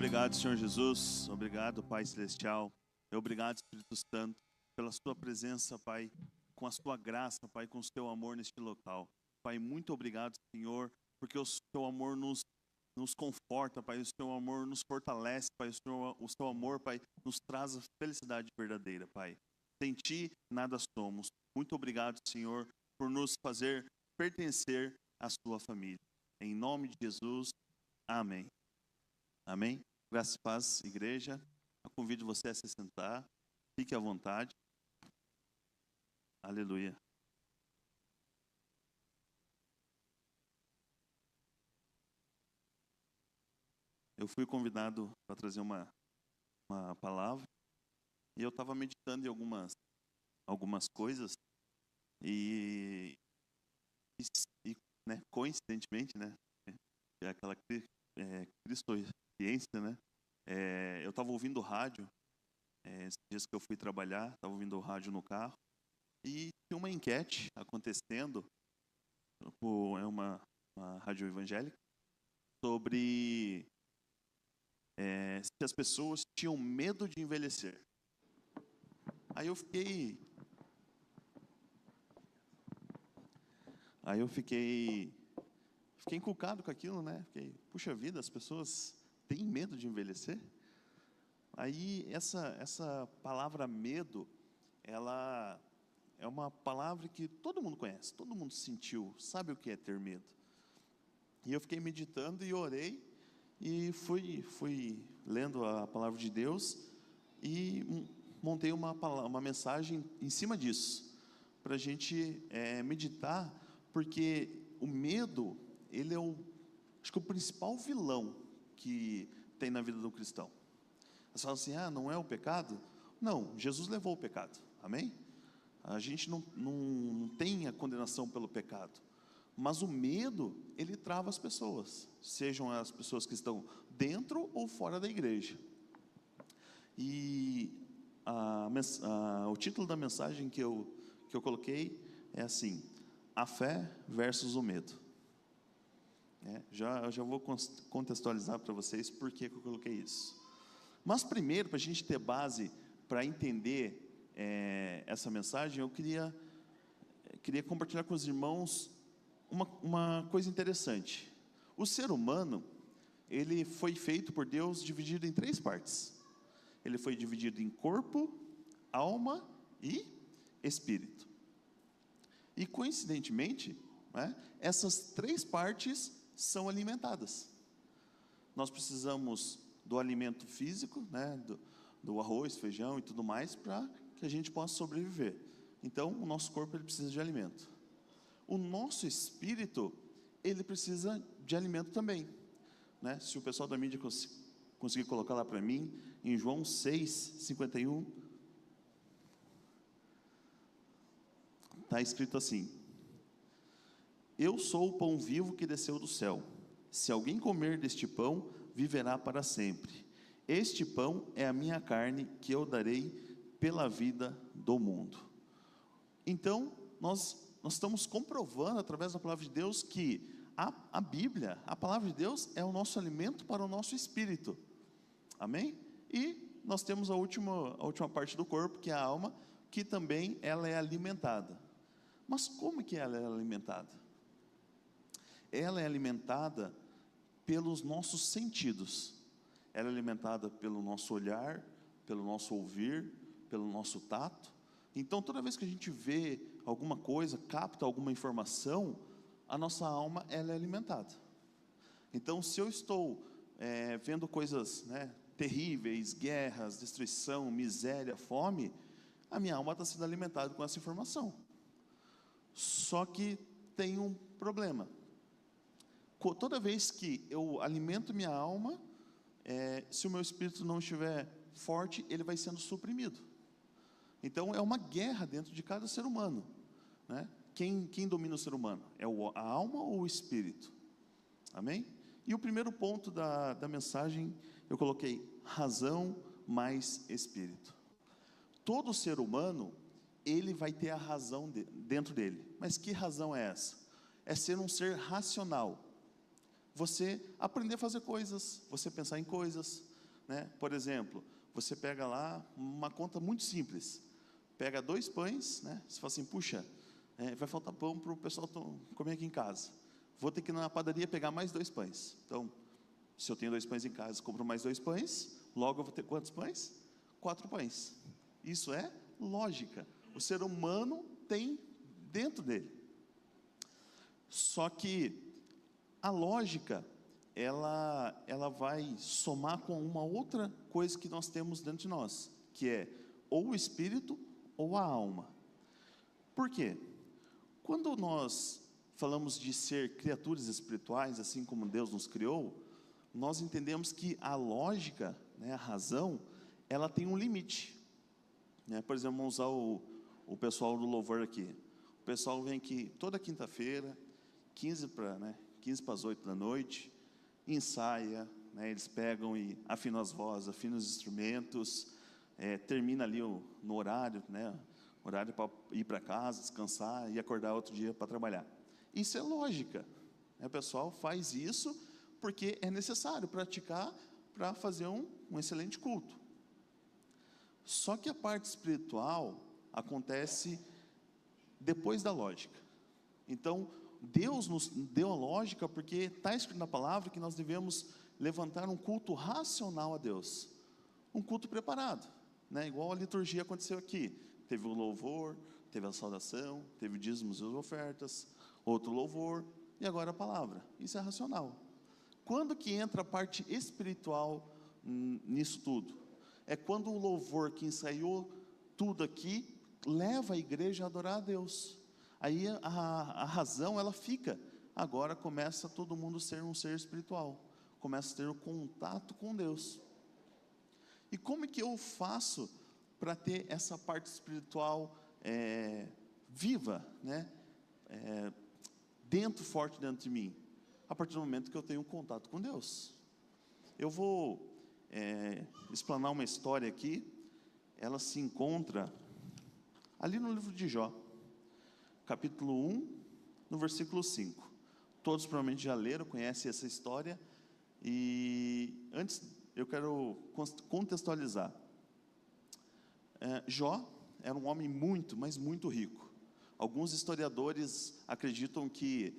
Obrigado, Senhor Jesus. Obrigado, Pai Celestial. Obrigado, Espírito Santo, pela sua presença, Pai, com a sua graça, Pai, com o seu amor neste local. Pai, muito obrigado, Senhor, porque o seu amor nos conforta, Pai, o seu amor nos fortalece, Pai, o seu amor, Pai, nos traz a felicidade verdadeira, Pai. Sem Ti, nada somos. Muito obrigado, Senhor, por nos fazer pertencer à sua família. Em nome de Jesus, amém. Amém? Graças e paz, igreja. Eu convido você a se sentar. Fique à vontade. Aleluia. Eu fui convidado para trazer uma palavra e eu estava meditando em algumas coisas e né, coincidentemente, né, é aquela cristociência, né, eu estava ouvindo rádio, esses dias que eu fui trabalhar, estava ouvindo o rádio no carro e tinha uma enquete acontecendo, é uma rádio evangélica, sobre se as pessoas tinham medo de envelhecer. Aí eu fiquei encucado com aquilo, né? Puxa vida, as pessoas têm medo de envelhecer? Aí essa palavra medo, ela é uma palavra que todo mundo conhece, todo mundo sentiu, sabe o que é ter medo. E eu fiquei meditando e orei e fui lendo a palavra de Deus e montei uma mensagem em cima disso, para a gente meditar, porque o medo, ele é acho que o principal vilão que tem na vida do cristão. Você fala assim, não é o pecado? Não, Jesus levou o pecado, amém? A gente não tem a condenação pelo pecado, mas o medo, ele trava as pessoas, sejam as pessoas que estão dentro ou fora da igreja. E o título da mensagem que eu coloquei é assim: a fé versus o medo. Já vou contextualizar para vocês por que eu coloquei isso. Mas primeiro, para a gente ter base para entender essa mensagem, eu queria compartilhar com os irmãos uma coisa interessante. O ser humano, ele foi feito por Deus dividido em 3 partes. Ele foi dividido em corpo, alma e espírito. E coincidentemente, né, essas 3 partes são alimentadas. Nós precisamos do alimento físico, né, do arroz, feijão e tudo mais, para que a gente possa sobreviver. Então, o nosso corpo, ele precisa de alimento. O nosso espírito, ele precisa de alimento também, né? Se o pessoal da mídia conseguir colocar lá para mim, em João 6:51, está escrito assim: eu sou o pão vivo que desceu do céu. Se alguém comer deste pão, viverá para sempre. Este pão é a minha carne, que eu darei pela vida do mundo. Então, nós estamos comprovando através da palavra de Deus que a Bíblia, a palavra de Deus, é o nosso alimento para o nosso espírito. Amém? E nós temos a última parte do corpo, que é a alma, que também ela é alimentada. Mas como que ela é alimentada? Ela é alimentada pelos nossos sentidos. Ela é alimentada pelo nosso olhar, pelo nosso ouvir, pelo nosso tato. Então, toda vez que a gente vê alguma coisa, capta alguma informação, a nossa alma, ela é alimentada. Então, se eu estou vendo coisas, né, terríveis, guerras, destruição, miséria, fome, a minha alma está sendo alimentada com essa informação. Só que tem um problema. Toda vez que eu alimento minha alma, se o meu espírito não estiver forte, ele vai sendo suprimido. Então, é uma guerra dentro de cada ser humano, né? Quem domina o ser humano? É a alma ou o espírito? Amém? E o primeiro ponto da mensagem, eu coloquei razão mais espírito. Todo ser humano, ele vai ter a razão dentro dele. Mas que razão é essa? É ser um ser racional. você aprender a fazer coisas, você pensar em coisas, né? Por exemplo, você pega lá uma conta muito simples, pega 2 pães, né? Você fala assim, puxa, vai faltar pão para o pessoal comer aqui em casa, vou ter que ir na padaria pegar mais 2 pães. Então, se eu tenho 2 pães em casa, compro mais 2 pães, logo eu vou ter quantos pães? 4 pães. Isso é lógica, o ser humano tem dentro dele. Só que a lógica, ela vai somar com uma outra coisa que nós temos dentro de nós, que é ou o espírito ou a alma. Por quê? Quando nós falamos de ser criaturas espirituais, assim como Deus nos criou, nós entendemos que a lógica, né, a razão, ela tem um limite, né? Por exemplo, vamos usar o pessoal do louvor aqui. O pessoal vem aqui toda quinta-feira, 15 para as 8 da noite, ensaia, né, eles pegam e afinam as vozes, afinam os instrumentos, termina ali no horário, né, horário para ir para casa, descansar e acordar outro dia para trabalhar. Isso é lógica, né? O pessoal faz isso porque é necessário praticar para fazer um excelente culto. Só que a parte espiritual acontece depois da lógica. Então, Deus nos deu a lógica porque está escrito na palavra que nós devemos levantar um culto racional a Deus, um culto preparado, né? Igual a liturgia aconteceu aqui, teve o louvor, teve a saudação, teve dízimos e ofertas, outro louvor, e agora a palavra. Isso é racional. Quando que entra a parte espiritual nisso tudo? É quando o louvor que ensaiou tudo aqui leva a igreja a adorar a Deus. Aí a razão, ela fica. Agora começa todo mundo a ser um ser espiritual. Começa a ter um contato com Deus. E como é que eu faço para ter essa parte espiritual viva, né? Forte dentro de mim? A partir do momento que eu tenho um contato com Deus. Eu vou explanar uma história aqui. Ela se encontra ali no livro de Jó, capítulo 1, no versículo 5. Todos provavelmente já leram, conhecem essa história. E antes, eu quero contextualizar. Jó era um homem muito, mas muito rico. Alguns historiadores acreditam que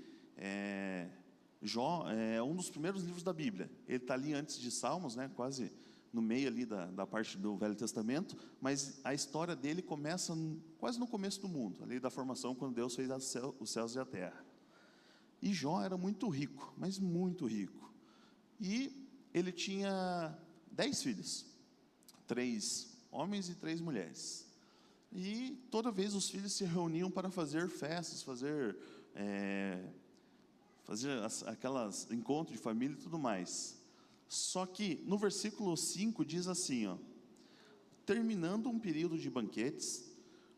Jó é um dos primeiros livros da Bíblia. Ele está ali antes de Salmos, né, quase no meio ali da parte do Velho Testamento, mas a história dele começa quase no começo do mundo, ali da formação, quando Deus fez os céus e a terra. E Jó era muito rico, mas muito rico. E ele tinha 10 filhos, 3 homens e 3 mulheres. E toda vez os filhos se reuniam para fazer festas, fazer aquelas encontros de família e tudo mais. Só que no versículo 5 diz assim, ó: terminando um período de banquetes,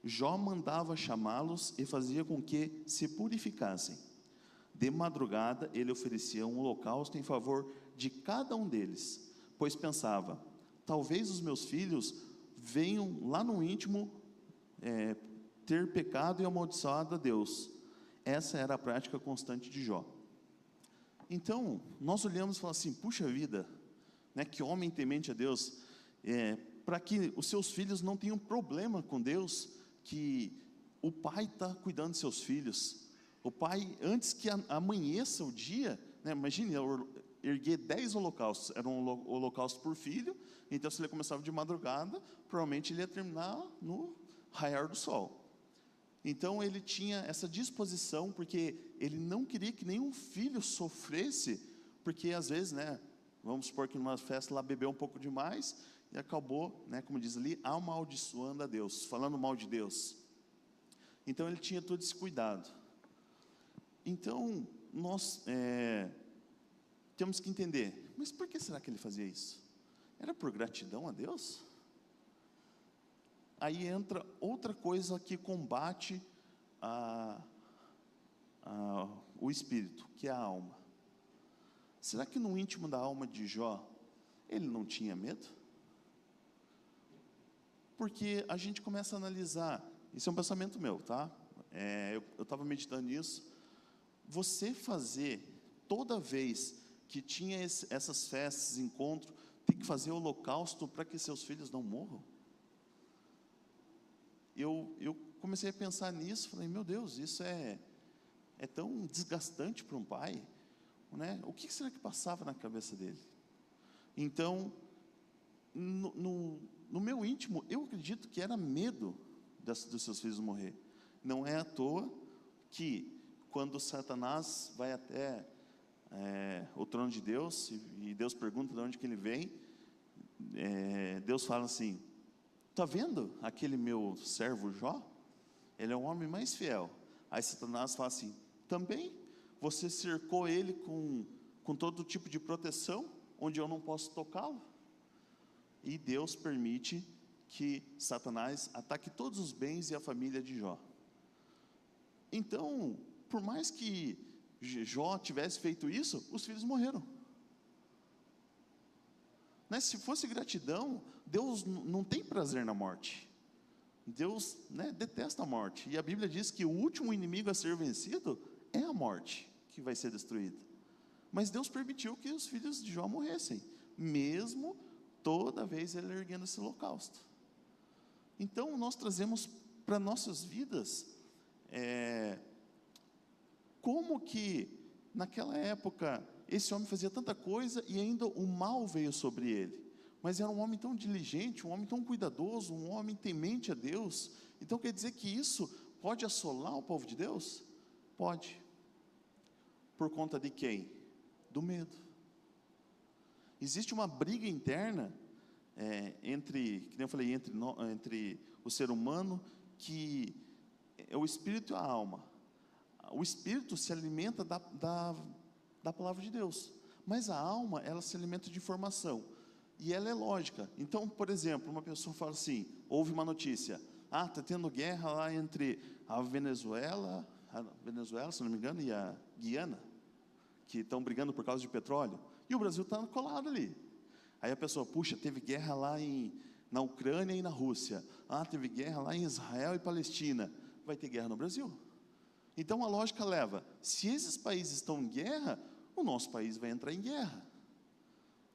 Jó mandava chamá-los e fazia com que se purificassem. De madrugada ele oferecia um holocausto em favor de cada um deles, pois pensava: talvez os meus filhos venham lá no íntimo ter pecado e amaldiçoado a Deus. Essa era a prática constante de Jó. Então, nós olhamos e falamos assim: puxa vida, né, que homem temente a Deus, para que os seus filhos não tenham problema com Deus, que o pai está cuidando de seus filhos. O pai, antes que amanheça o dia, né, imagine, erguer 10 holocaustos, era um holocausto por filho, então se ele começava de madrugada, provavelmente ele ia terminar no raiar do sol. Então ele tinha essa disposição, porque ele não queria que nenhum filho sofresse, porque às vezes, né, vamos supor que numa festa lá bebeu um pouco demais, e acabou, né, como diz ali, amaldiçoando a Deus, falando mal de Deus. Então ele tinha todo esse cuidado. Então nós temos que entender, mas por que será que ele fazia isso? Era por gratidão a Deus? Aí entra outra coisa que combate o espírito, que é a alma. Será que no íntimo da alma de Jó, ele não tinha medo? Porque a gente começa a analisar, isso é um pensamento meu, tá? Eu estava meditando nisso. Você fazer, toda vez que tinha essas festas, encontros, tem que fazer holocausto para que seus filhos não morram? Eu comecei a pensar nisso, falei, meu Deus, isso é tão desgastante para um pai, né? O que será que passava na cabeça dele? Então, no meu íntimo, eu acredito que era medo dos seus filhos morrer. Não é à toa que, quando Satanás vai até o trono de Deus, e Deus pergunta de onde que ele vem, Deus fala assim, está vendo aquele meu servo Jó? Ele é o homem mais fiel. Aí Satanás fala assim, também você cercou ele com todo tipo de proteção, onde eu não posso tocá-lo? E Deus permite que Satanás ataque todos os bens e a família de Jó. Então, por mais que Jó tivesse feito isso, os filhos morreram. Né? Se fosse gratidão, Deus não tem prazer na morte. Deus, né, detesta a morte. E a Bíblia diz que o último inimigo a ser vencido é a morte, que vai ser destruída. Mas Deus permitiu que os filhos de Jó morressem, mesmo toda vez ele erguendo esse holocausto. Então nós trazemos para nossas vidas, como que naquela época esse homem fazia tanta coisa e ainda o mal veio sobre ele, mas era um homem tão diligente, um homem tão cuidadoso, um homem temente a Deus. Então quer dizer que isso pode assolar o povo de Deus? Pode. Por conta de quem? Do medo. Existe uma briga interna entre, que nem eu falei, entre o ser humano, que é o espírito e a alma. O espírito se alimenta da palavra de Deus, mas a alma, ela se alimenta de informação, e ela é lógica. Então, por exemplo, uma pessoa fala assim, ouve uma notícia, está tendo guerra lá entre a Venezuela, se não me engano, e a Guiana, que estão brigando por causa de petróleo, e o Brasil está colado ali. Aí a pessoa, puxa, teve guerra lá na Ucrânia e na Rússia, teve guerra lá em Israel e Palestina, vai ter guerra no Brasil. Então a lógica leva, se esses países estão em guerra, o nosso país vai entrar em guerra.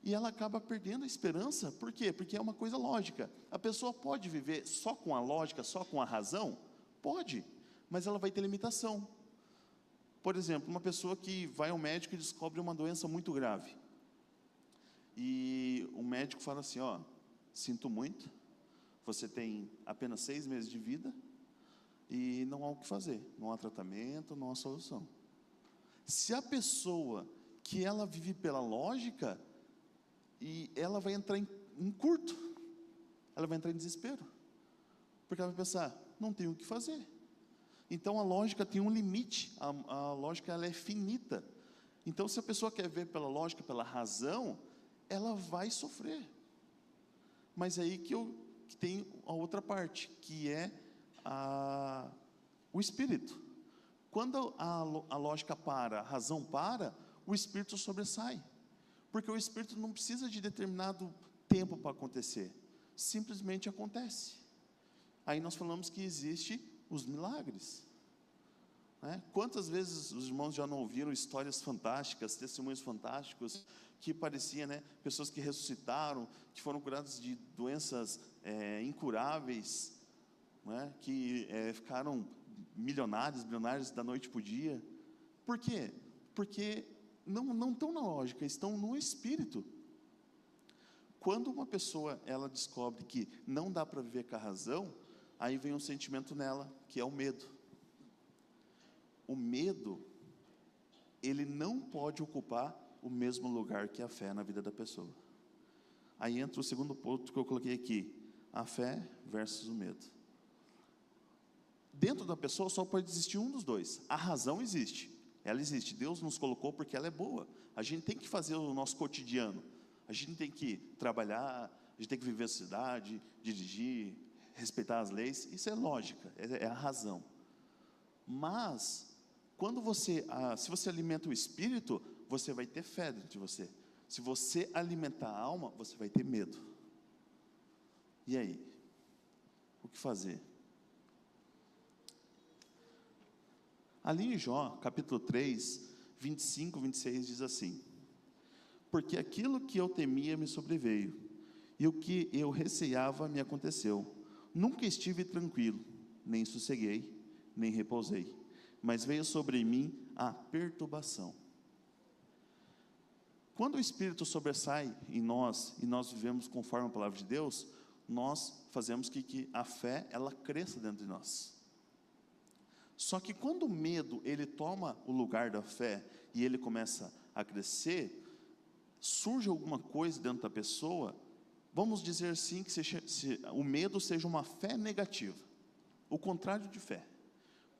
E ela acaba perdendo a esperança. Por quê? Porque é uma coisa lógica. A pessoa pode viver só com a lógica, só com a razão? Pode, mas ela vai ter limitação. Por exemplo, uma pessoa que vai ao médico e descobre uma doença muito grave, e o médico fala assim, sinto muito, você tem apenas 6 meses de vida, e não há o que fazer, não há tratamento, não há solução. Se a pessoa que ela vive pela lógica, e ela vai entrar em curto, ela vai entrar em desespero, porque ela vai pensar, não tenho o que fazer. Então a lógica tem um limite, a lógica ela é finita. Então se a pessoa quer ver pela lógica, pela razão, ela vai sofrer. Mas aí que tem a outra parte, que é o espírito. Quando a lógica para, a razão para, o espírito sobressai, porque o espírito não precisa de determinado tempo para acontecer, simplesmente acontece. Aí nós falamos que existe os milagres, né? Quantas vezes os irmãos já não ouviram histórias fantásticas, testemunhos fantásticos, que parecia, né, pessoas que ressuscitaram, que foram curadas de doenças incuráveis, né, que ficaram milionários da noite para o dia. Por quê? Porque não estão na lógica, estão no espírito. Quando uma pessoa ela descobre que não dá para viver com a razão, aí vem um sentimento nela, que é o medo. O medo, ele não pode ocupar o mesmo lugar que a fé na vida da pessoa. Aí entra o segundo ponto que eu coloquei aqui, a fé versus o medo. Dentro da pessoa só pode existir um dos dois. A razão existe, ela existe, Deus nos colocou porque ela é boa. A gente tem que fazer o nosso cotidiano, a gente tem que trabalhar, a gente tem que viver a cidade, dirigir, respeitar as leis, isso é lógica, é a razão. Mas se você alimenta o espírito, você vai ter fé dentro de você. Se você alimentar a alma, você vai ter medo. E aí? O que fazer? Ali em Jó, capítulo 3, 25, 26, diz assim: porque aquilo que eu temia me sobreveio, e o que eu receava me aconteceu. Nunca estive tranquilo, nem sosseguei, nem repousei, mas veio sobre mim a perturbação. Quando o Espírito sobressai em nós, e nós vivemos conforme a palavra de Deus, nós fazemos que a fé, ela cresça dentro de nós. Só que quando o medo, ele toma o lugar da fé, e ele começa a crescer, surge alguma coisa dentro da pessoa, vamos dizer assim, que se o medo seja uma fé negativa, o contrário de fé.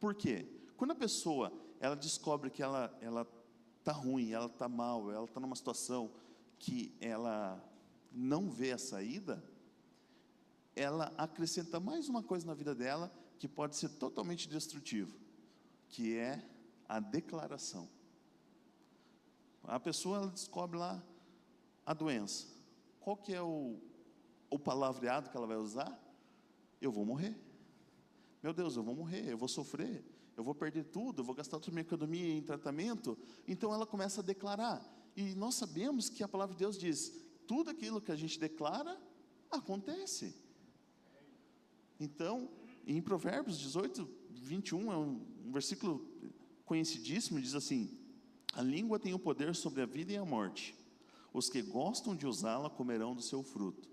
Por quê? Quando a pessoa, ela descobre que ela está ruim, ela está mal, ela está numa situação que ela não vê a saída, ela acrescenta mais uma coisa na vida dela, que pode ser totalmente destrutivo, que é a declaração. A pessoa, ela descobre lá a doença. Qual que é o palavreado que ela vai usar? Eu vou morrer. Meu Deus, eu vou morrer, eu vou sofrer, eu vou perder tudo, eu vou gastar toda a minha economia em tratamento. Então ela começa a declarar. E nós sabemos que a palavra de Deus diz, tudo aquilo que a gente declara, acontece. Então, em Provérbios 18, 21, é um versículo conhecidíssimo, diz assim: a língua tem o poder sobre a vida e a morte, os que gostam de usá-la comerão do seu fruto.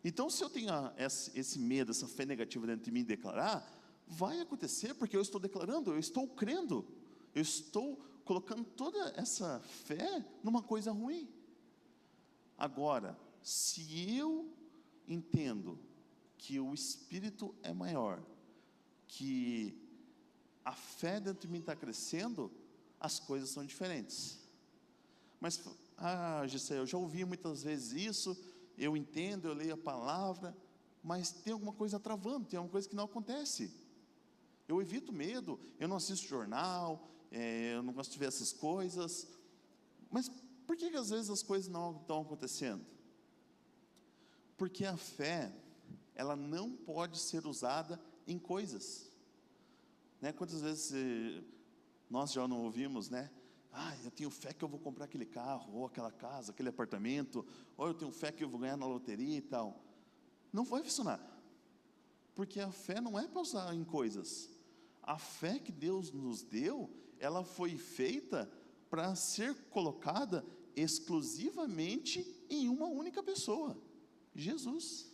Então, se eu tenho esse medo, essa fé negativa dentro de mim declarar, vai acontecer, porque eu estou declarando, eu estou crendo, eu estou colocando toda essa fé numa coisa ruim. Agora, se eu entendo que o Espírito é maior, que a fé dentro de mim está crescendo, as coisas são diferentes. Mas, Gisele, eu já ouvi muitas vezes isso, eu entendo, eu leio a palavra, mas tem alguma coisa travando, tem alguma coisa que não acontece. Eu evito medo, eu não assisto jornal, eu não gosto de ver essas coisas. Mas por que às vezes as coisas não estão acontecendo? Porque a fé, ela não pode ser usada em coisas. Quantas vezes nós já não ouvimos, eu tenho fé que eu vou comprar aquele carro, ou aquela casa, aquele apartamento, ou eu tenho fé que eu vou ganhar na loteria e tal. Não vai funcionar, porque a fé não é para usar em coisas. A fé que Deus nos deu, ela foi feita para ser colocada exclusivamente em uma única pessoa, Jesus.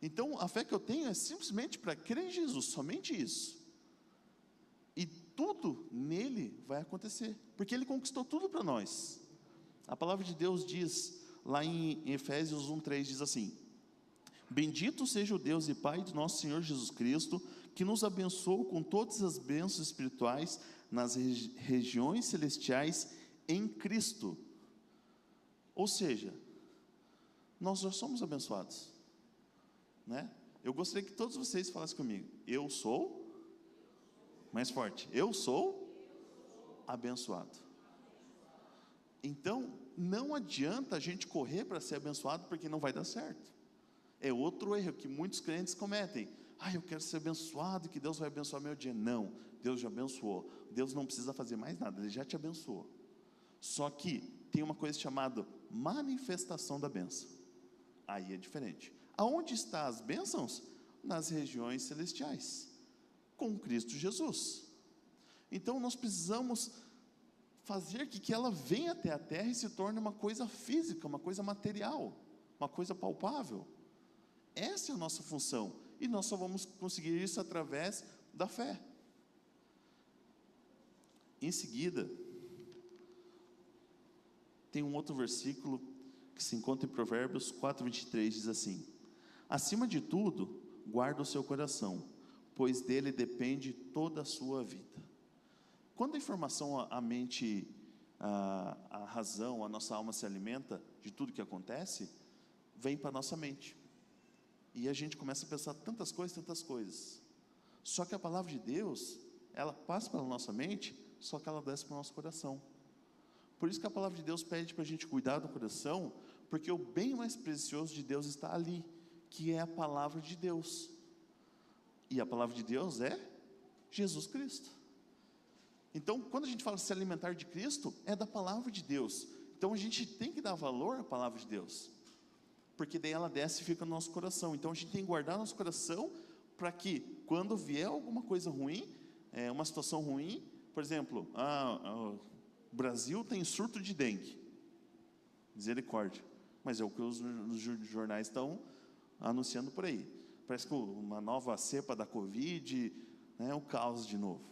Então, a fé que eu tenho é simplesmente para crer em Jesus, somente isso. E tudo nele vai acontecer, porque ele conquistou tudo para nós. A palavra de Deus diz, lá em Efésios 1:3, diz assim: bendito seja o Deus e Pai de nosso Senhor Jesus Cristo, que nos abençoou com todas as bênçãos espirituais nas regiões celestiais em Cristo. Ou seja, nós já somos abençoados, Eu gostaria que todos vocês falassem comigo: eu sou, mais forte, eu sou abençoado. Então, não adianta a gente correr para ser abençoado, porque não vai dar certo. É outro erro que muitos crentes cometem. Eu quero ser abençoado, que Deus vai abençoar meu dia. Não, Deus já abençoou. Deus não precisa fazer mais nada, Ele já te abençoou. Só que tem uma coisa chamada manifestação da bênção. Aí é diferente. Aonde estão as bênçãos? Nas regiões celestiais, com Cristo Jesus. Então nós precisamos fazer que ela venha até a terra e se torne uma coisa física, uma coisa material, uma coisa palpável. Essa é a nossa função, e nós só vamos conseguir isso através da fé. Em seguida, tem um outro versículo que se encontra em Provérbios 4:23, diz assim: acima de tudo, guarda o seu coração, pois dele depende toda a sua vida. Quando a informação, a mente, a razão, a nossa alma se alimenta de tudo que acontece, vem para a nossa mente. E a gente começa a pensar tantas coisas. Só que a palavra de Deus, ela passa pela nossa mente, só que ela desce para o nosso coração. Por isso que a palavra de Deus pede para a gente cuidar do coração, porque o bem mais precioso de Deus está ali, que é a palavra de Deus. E a palavra de Deus é Jesus Cristo. Então, quando a gente fala se alimentar de Cristo, é da palavra de Deus. Então a gente tem que dar valor à palavra de Deus, porque daí ela desce e fica no nosso coração. Então a gente tem que guardar nosso coração, para que quando vier alguma coisa ruim, uma situação ruim, por exemplo, o Brasil tem surto de dengue, misericórdia, mas é o que os jornais estão anunciando por aí. Parece que uma nova cepa da Covid, o caos de novo.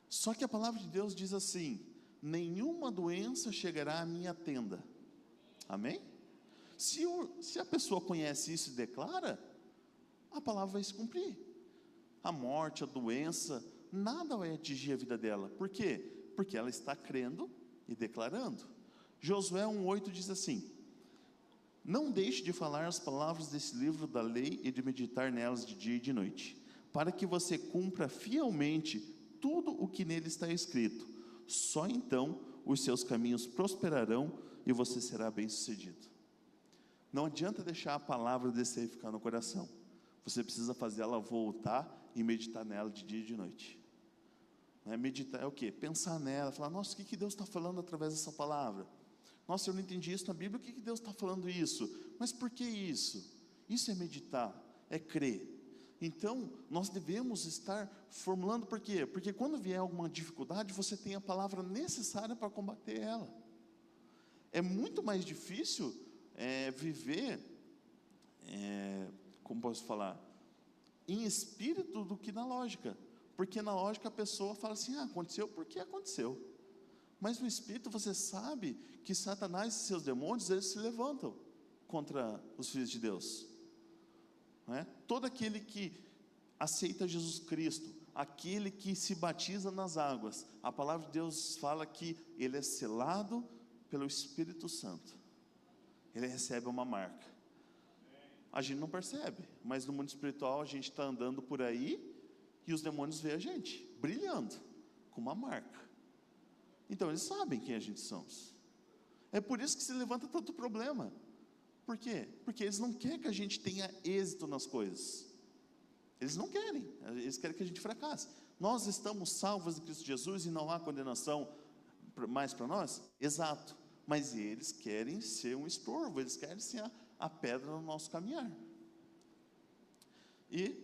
Só que a palavra de Deus diz assim: nenhuma doença chegará à minha tenda. Amém? Se a pessoa conhece isso e declara, a palavra vai se cumprir. A morte, a doença, nada vai atingir a vida dela. Por quê? Porque ela está crendo e declarando. Josué 1,8 diz assim: não deixe de falar as palavras desse livro da lei e de meditar nelas de dia e de noite, para que você cumpra fielmente tudo o que nele está escrito. Só então os seus caminhos prosperarão e você será bem-sucedido. Não adianta deixar a palavra descer e ficar no coração. Você precisa fazer ela voltar e meditar nela de dia e de noite. Meditar é o quê? Pensar nela, falar: nossa, o que Deus está falando através dessa palavra? Nossa, eu não entendi isso na Bíblia, o que Deus está falando isso? Mas por que isso? Isso é meditar, é crer. Então, nós devemos estar formulando, por quê? Porque quando vier alguma dificuldade, você tem a palavra necessária para combater ela. É muito mais difícil viver, como posso falar, em espírito do que na lógica. Porque na lógica a pessoa fala assim: aconteceu porque aconteceu. Mas no espírito você sabe que Satanás e seus demônios, eles se levantam contra os filhos de Deus. Todo aquele que aceita Jesus Cristo, aquele que se batiza nas águas, a palavra de Deus fala que ele é selado pelo Espírito Santo. Ele recebe uma marca. A gente não percebe, mas no mundo espiritual a gente está andando por aí e os demônios veem a gente brilhando com uma marca. Então eles sabem quem a gente somos. É por isso que se levanta tanto problema. Por quê? Porque eles não querem que a gente tenha êxito nas coisas. Eles não querem, eles querem que a gente fracasse. Nós estamos salvos em Cristo Jesus e não há condenação mais para nós? Exato. Mas eles querem ser um estorvo, eles querem ser a pedra no nosso caminhar. E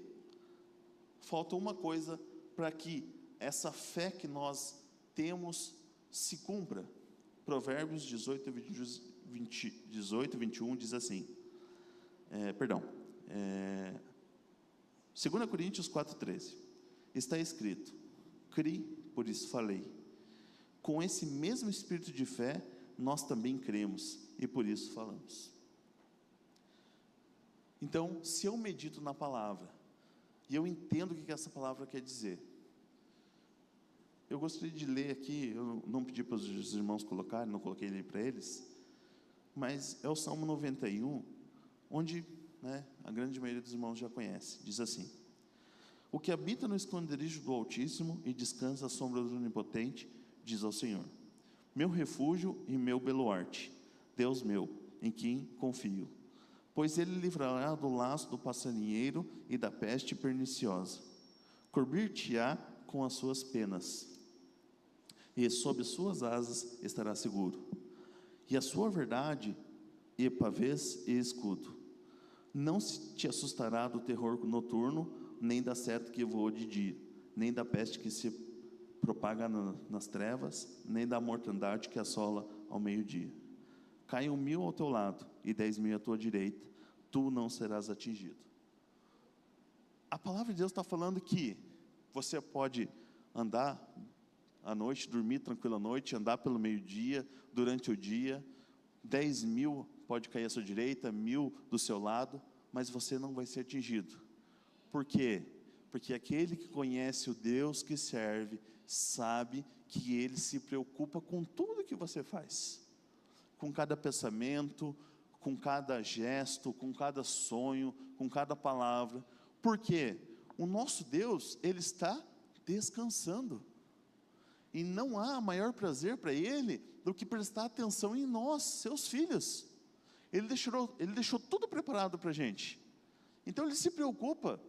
falta uma coisa para que essa fé que nós temos se cumpra. Provérbios 18, 21 diz assim, 2 Coríntios 4,13, está escrito: cri, por isso falei. Com esse mesmo espírito de fé, nós também cremos, e por isso falamos. Então, se eu medito na palavra, e eu entendo o que essa palavra quer dizer, eu gostaria de ler aqui, eu não pedi para os irmãos colocarem, não coloquei ele para eles, mas é o Salmo 91, onde a grande maioria dos irmãos já conhece. Diz assim: o que habita no esconderijo do Altíssimo e descansa à sombra do Onipotente, diz ao Senhor: meu refúgio e meu baluarte, Deus meu, em quem confio. Pois ele livrará do laço do passarinheiro e da peste perniciosa. Cobrir-te-á com as suas penas, e sob suas asas estará seguro. E a sua verdade e pavês e escudo. Não te assustará do terror noturno, nem da seta que voa de dia, nem da peste que se propaga nas trevas, nem da mortandade que assola ao meio-dia. Caiam 1000 ao teu lado e 10.000 à tua direita, tu não serás atingido. A palavra de Deus está falando que você pode andar à noite, dormir tranquilo à noite, andar pelo meio-dia, durante o dia, 10.000 pode cair à sua direita, 1.000 do seu lado, mas você não vai ser atingido. Por quê? Porque aquele que conhece o Deus que serve, sabe que Ele se preocupa com tudo que você faz, com cada pensamento, com cada gesto, com cada sonho, com cada palavra. Por quê? O nosso Deus, Ele está descansando, e não há maior prazer para Ele do que prestar atenção em nós, seus filhos. Ele deixou tudo preparado para a gente, então Ele se preocupa,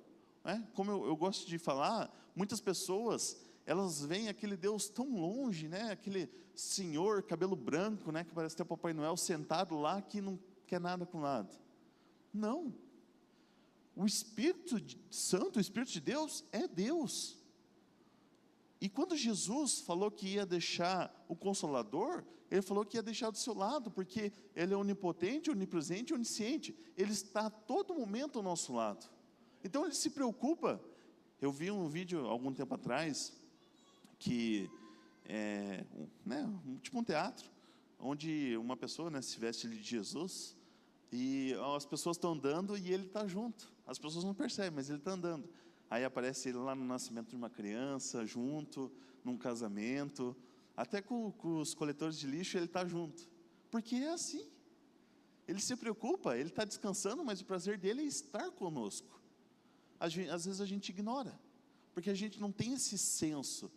como eu gosto de falar, muitas pessoas, elas veem aquele Deus tão longe, né? Aquele senhor, cabelo branco, né? Que parece ter o Papai Noel sentado lá, que não quer nada com nada. Não. O Espírito Santo, o Espírito de Deus, é Deus. E quando Jesus falou que ia deixar o Consolador, Ele falou que ia deixar do seu lado, porque Ele é onipotente, onipresente, onisciente. Ele está a todo momento ao nosso lado. Então Ele se preocupa. Eu vi um vídeo algum tempo atrás, que tipo um teatro, onde uma pessoa, né, se veste de Jesus, e as pessoas estão andando e Ele está junto. As pessoas não percebem, mas Ele está andando. Aí aparece Ele lá no nascimento de uma criança, junto, num casamento, até com os coletores de lixo Ele está junto, porque é assim. Ele se preocupa, Ele está descansando, mas o prazer dele é estar conosco. Às vezes a gente ignora, porque a gente não tem esse senso.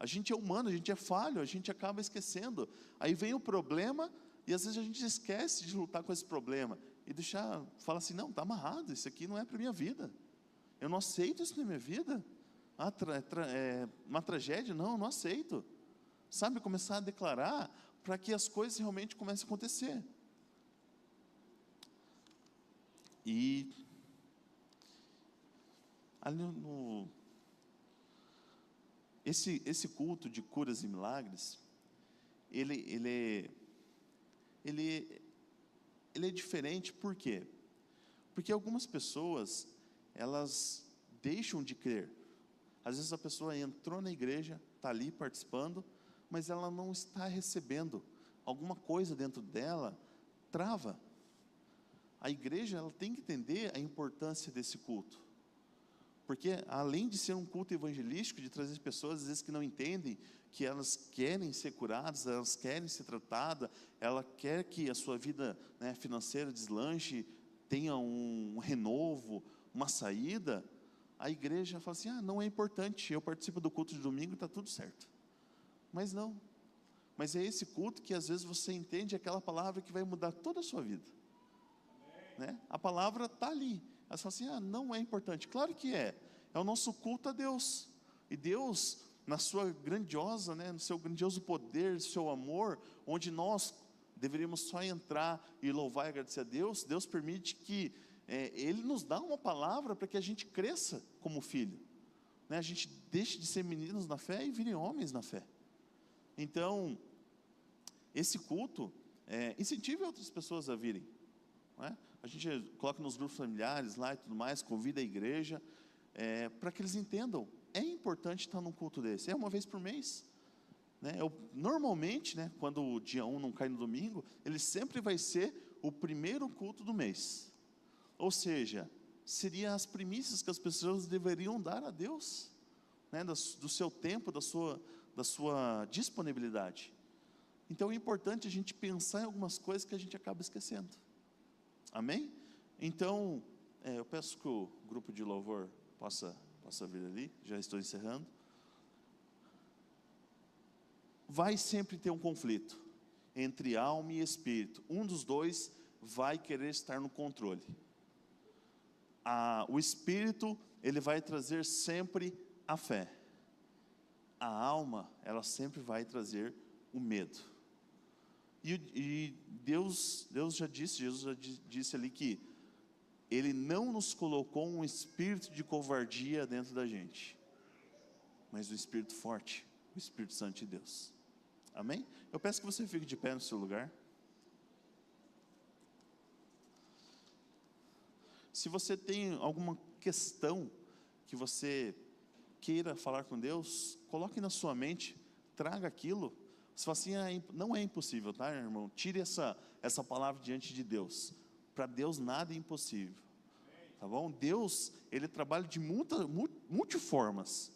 A gente é humano, a gente é falho, a gente acaba esquecendo. Aí vem o problema, e às vezes a gente esquece de lutar com esse problema, e fala assim, não, está amarrado, isso aqui não é para a minha vida. Eu não aceito isso na minha vida. Uma tragédia, não aceito. Sabe, começar a declarar, para que as coisas realmente comecem a acontecer. E ali esse culto de curas e milagres, ele é diferente. Por quê? Porque algumas pessoas, elas deixam de crer. Às vezes a pessoa entrou na igreja, está ali participando, mas ela não está recebendo. Alguma coisa dentro dela trava. A igreja, ela tem que entender a importância desse culto. Porque além de ser um culto evangelístico, de trazer pessoas, às vezes, que não entendem, que elas querem ser curadas, elas querem ser tratadas, ela quer que a sua vida, né, financeira deslanche, tenha um renovo, uma saída, a igreja fala assim, não é importante, eu participo do culto de domingo, está tudo certo. Mas não. Mas é esse culto que às vezes você entende aquela palavra que vai mudar toda a sua vida. Né? A palavra está ali. Ela fala assim, não é importante. Claro que é. É o nosso culto a Deus. E Deus, na sua grandiosa, né, no seu grandioso poder, no seu amor, onde nós deveríamos só entrar e louvar e agradecer a Deus, Deus permite que Ele nos dá uma palavra para que a gente cresça como filho. Né? A gente deixe de ser meninos na fé e virem homens na fé. Então, esse culto incentive outras pessoas a virem. Não é? A gente coloca nos grupos familiares lá e tudo mais, convida a igreja, para que eles entendam, é importante estar num culto desse, uma vez por mês. Né? Normalmente, né, quando o dia 1 não cai no domingo, ele sempre vai ser o primeiro culto do mês. Ou seja, seriam as primícias que as pessoas deveriam dar a Deus, né, do seu tempo, da sua disponibilidade. Então é importante a gente pensar em algumas coisas que a gente acaba esquecendo. Amém? Então, eu peço que o grupo de louvor possa vir ali, já estou encerrando. Vai sempre ter um conflito entre alma e espírito. Um dos dois vai querer estar no controle. O espírito, ele vai trazer sempre a fé. A alma, ela sempre vai trazer o medo. E Deus já disse, Jesus já disse ali que Ele não nos colocou um espírito de covardia dentro da gente, mas um espírito forte, o Espírito Santo de Deus. Amém? Eu peço que você fique de pé no seu lugar. Se você tem alguma questão que você queira falar com Deus, coloque na sua mente, traga aquilo. Você fala assim, não é impossível, tá, irmão? Tire essa palavra diante de Deus. Para Deus nada é impossível. Tá bom? Deus, Ele trabalha de multiformas.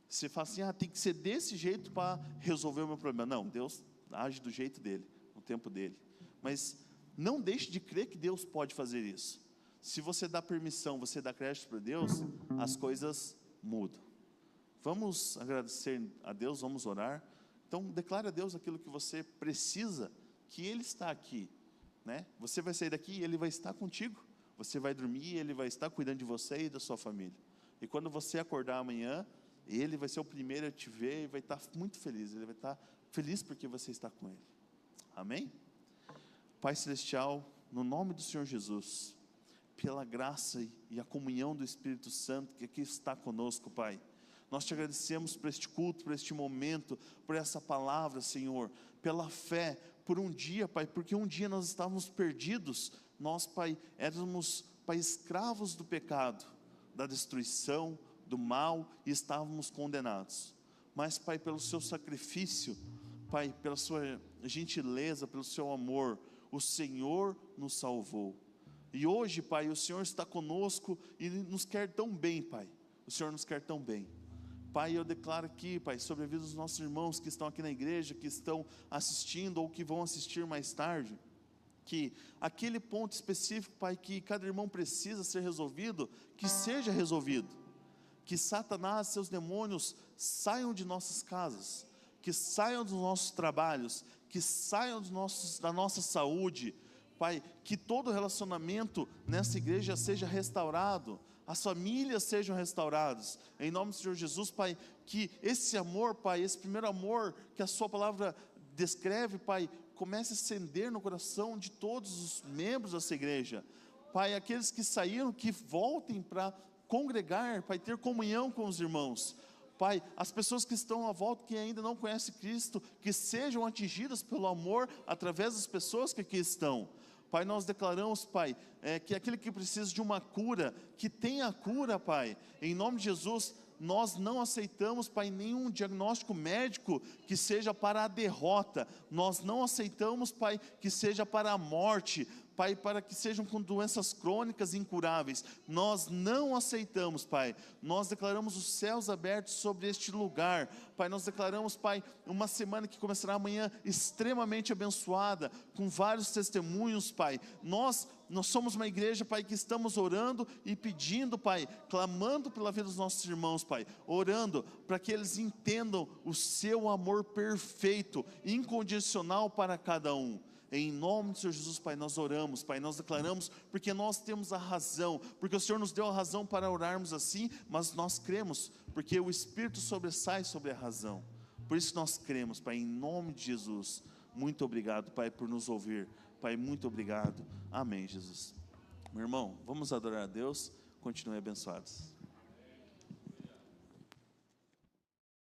Você fala assim, tem que ser desse jeito para resolver o meu problema. Não, Deus age do jeito dele, no tempo dele. Mas não deixe de crer que Deus pode fazer isso. Se você dá permissão, você dá crédito para Deus, as coisas mudam. Vamos agradecer a Deus, vamos orar. Então, declare a Deus aquilo que você precisa, que Ele está aqui. Né? Você vai sair daqui e Ele vai estar contigo. Você vai dormir e Ele vai estar cuidando de você e da sua família. E quando você acordar amanhã, Ele vai ser o primeiro a te ver e vai estar muito feliz. Ele vai estar feliz porque você está com Ele. Amém? Pai Celestial, no nome do Senhor Jesus, pela graça e a comunhão do Espírito Santo que aqui está conosco, Pai, nós te agradecemos por este culto, por este momento, por essa palavra, Senhor, pela fé, por um dia, Pai, porque um dia nós estávamos perdidos, nós, Pai, éramos, Pai, escravos do pecado, da destruição, do mal, e estávamos condenados. Mas, Pai, pelo seu sacrifício, Pai, pela sua gentileza, pelo seu amor, o Senhor nos salvou. E hoje, Pai, o Senhor está conosco e nos quer tão bem, Pai. O Senhor nos quer tão bem. Pai, eu declaro aqui, Pai, sobre a vida dos nossos irmãos que estão aqui na igreja, que estão assistindo ou que vão assistir mais tarde, que aquele ponto específico, Pai, que cada irmão precisa ser resolvido, que seja resolvido. Que Satanás e seus demônios saiam de nossas casas, que saiam dos nossos trabalhos, que saiam da nossa saúde, Pai, que todo relacionamento nessa igreja seja restaurado, as famílias sejam restauradas, em nome do Senhor Jesus, Pai, que esse amor, Pai, esse primeiro amor que a sua palavra descreve, Pai, comece a acender no coração de todos os membros dessa igreja, Pai, aqueles que saíram, que voltem para congregar, Pai, ter comunhão com os irmãos, Pai, as pessoas que estão à volta, que ainda não conhecem Cristo, que sejam atingidas pelo amor, através das pessoas que aqui estão, Pai, nós declaramos, Pai, que aquele que precisa de uma cura, que tenha a cura, Pai, em nome de Jesus. Nós não aceitamos, Pai, nenhum diagnóstico médico que seja para a derrota, nós não aceitamos, Pai, que seja para a morte, Pai, para que sejam com doenças crônicas incuráveis, nós não aceitamos, Pai. Nós declaramos os céus abertos sobre este lugar, Pai. Nós declaramos, Pai, uma semana que começará amanhã extremamente abençoada, com vários testemunhos, Pai. Nós somos uma igreja, Pai, que estamos orando e pedindo, Pai, clamando pela vida dos nossos irmãos, Pai, orando para que eles entendam o seu amor perfeito, incondicional para cada um. Em nome do Senhor Jesus, Pai, nós oramos, Pai, nós declaramos, porque nós temos a razão, porque o Senhor nos deu a razão para orarmos assim, mas nós cremos, porque o Espírito sobressai sobre a razão, por isso nós cremos, Pai, em nome de Jesus. Muito obrigado, Pai, por nos ouvir, Pai, muito obrigado, amém, Jesus. Meu irmão, vamos adorar a Deus, continue abençoados.